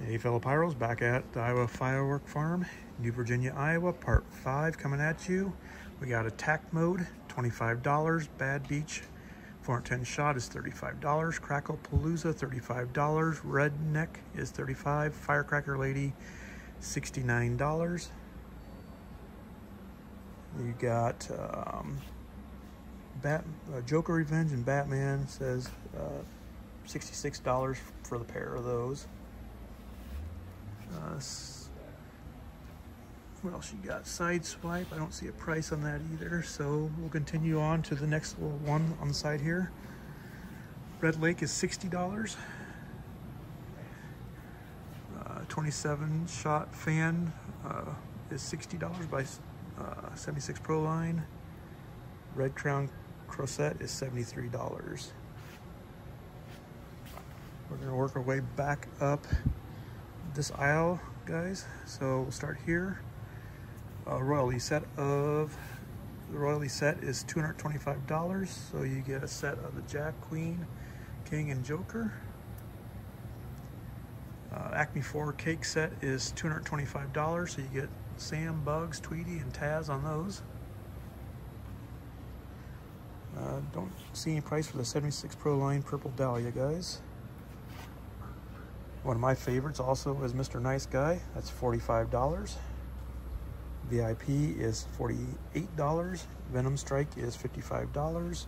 Hey fellow pyros, back at the Iowa Firework Farm, New Virginia, Iowa, part 5 coming at you. We got attack mode, $25, Bad Beach 410 shot is $35, Crackle Palooza $35, Redneck is $35, Firecracker Lady $69. You got Joker Revenge and Batman says $66 for the pair of those. What else you got? Sideswipe, I don't see a price on that either, so we'll continue on to the next little one on the side here. Red Lake is $60. 27 shot fan is $60 by 76 Pro Line. Red Crown Crosette is $73. We're gonna work our way back up this aisle, guys. So we'll start here. Royalty set is $225. So you get a set of the Jack, Queen, King, and Joker. Acme 4 cake set is $225. So you get Sam, Bugs, Tweety, and Taz on those. Don't see any price for the 76 Pro Line Purple Dahlia, guys. One of my favorites also is Mr. Nice Guy. That's $45. VIP is $48. Venom Strike is $55.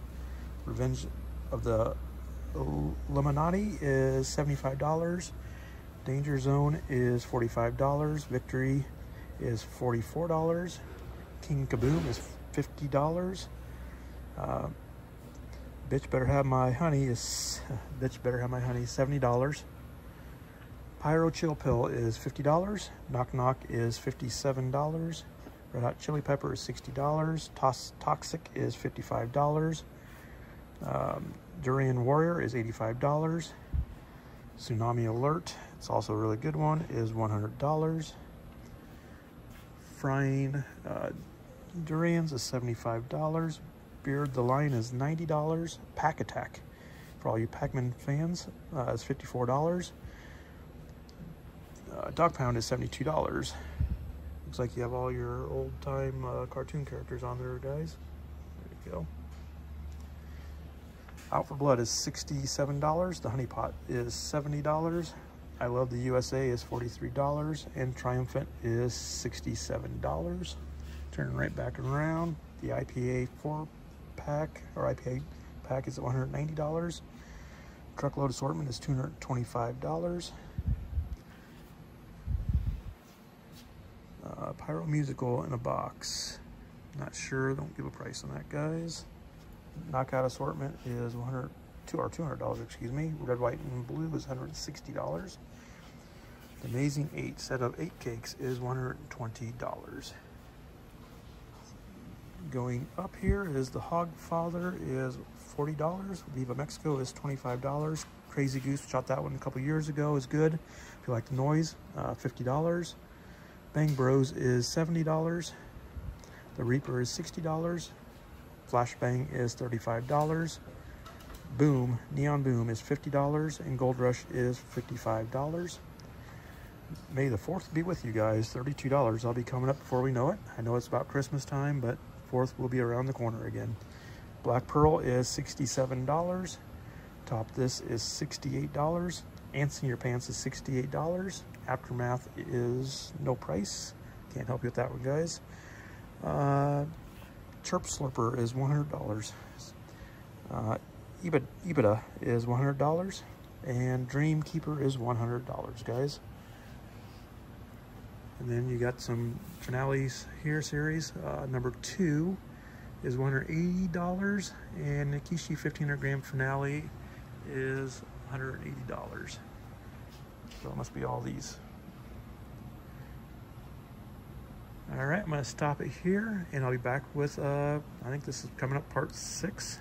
Revenge of the Illuminati is $75. Danger Zone is $45. Victory is $44. King Kaboom is $50. Bitch Better Have My Honey is $70. Pyro Chill Pill is $50. Knock Knock is $57. Red Hot Chili Pepper is $60. Toxic is $55. Durian Warrior is $85. Tsunami Alert, it's also a really good one, is $100. Frying Durians is $75. Beard the Lion is $90. Pack Attack, for all you Pac-Man fans, is $54. Dog Pound is $72. Looks like you have all your old-time cartoon characters on there, guys. There you go. Out for Blood is $67. The Honey Pot is $70. I Love the USA is $43. And Triumphant is $67. Turning right back around. The IPA 4-pack, or IPA pack, is $190. Truckload Assortment is $225. Pyro Musical in a box. Not sure, don't give a price on that, guys. Knockout Assortment is $200, excuse me. Red, White, and Blue is $160. The Amazing 8 set of 8 cakes is $120. Going up here is the Hogfather is $40. Viva Mexico is $25. Crazy Goose, shot that one a couple years ago, is good. If you like the noise, $50. Bang Bros is $70. The Reaper is $60. Flashbang is $35. Boom, Neon Boom is $50, and Gold Rush is $55. May the 4th be with you guys, $32. I'll be coming up before we know it. I know it's about Christmas time, but 4th will be around the corner again. Black Pearl is $67. Top This is $68. Ants in Your Pants is $68. Aftermath is no price. Can't help you with that one, guys. Chirp Slurper is $100. Ibida is $100. And Dream Keeper is $100, guys. And then you got some finales here series. Number 2 is $180. And Nikishi 1500 gram finale is $180. So it must be all these. All right, I'm gonna stop it here and I'll be back with, I think this is coming up part 6.